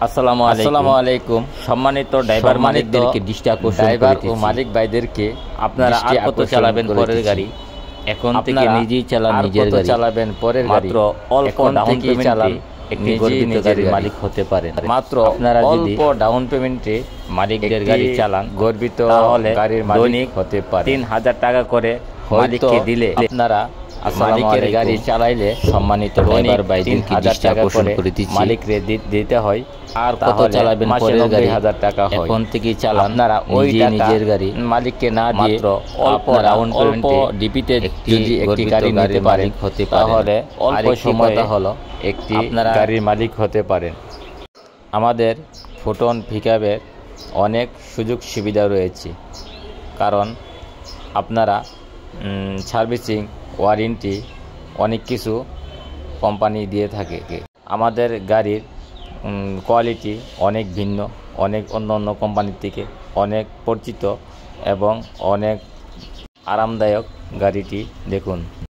আসসালামু আলাইকুম সম্মানিত ড্রাইভার মালিকদেরকে ড্রাইভার ও মালিক ভাইদেরকে আপনারা আর কত চালাবেন পরের গাড়ি? এখন থেকে নিজেই চালান নিজের গাড়ি, চালাবেন পরের গাড়ি, মাত্র অল্প ডাউন পেমেন্টে চালান একটি গর্বিত গাড়ির মালিক হতে পারেন। মাত্র আপনারা অল্প ডাউন পেমেন্টে মালিকদের গাড়ি চালান, গর্বিত হলে গাড়ির মালিক হতে পারে। 3000 টাকা করে মালিককে দিলে আপনারা মালিকের গাড়ি চালাইলে সম্মানিত ড্রাইভার ভাইদেরকে 1000 টাকা করে মালিকরে দিতে হয়। আর কত চালাবেন পরের গাড়ি? 1000 টাকা হয়। এখন থেকে চালান আপনারা ওই নিজের গাড়ি মালিককে না দিয়ে অল্প ডাউন পেমেন্টে ডিপিতে যদি একটি গাড়ি নিতে পারেন হতে পারে, তাহলে অল্প সময়ে হলো একটি গাড়ির মালিক হতে পারেন। আমাদের ফুটন পিকআপের অনেক সুযোগ সুবিধা রয়েছে, কারণ আপনারা সার্ভিসিং, ওয়ারেন্টি অনেক কিছু কোম্পানি দিয়ে থাকে। আমাদের গাড়ির কোয়ালিটি অনেক ভিন্ন, অনেক অন্য কোম্পানির থেকে অনেক পরিচিত এবং অনেক আরামদায়ক। গাড়িটি দেখুন।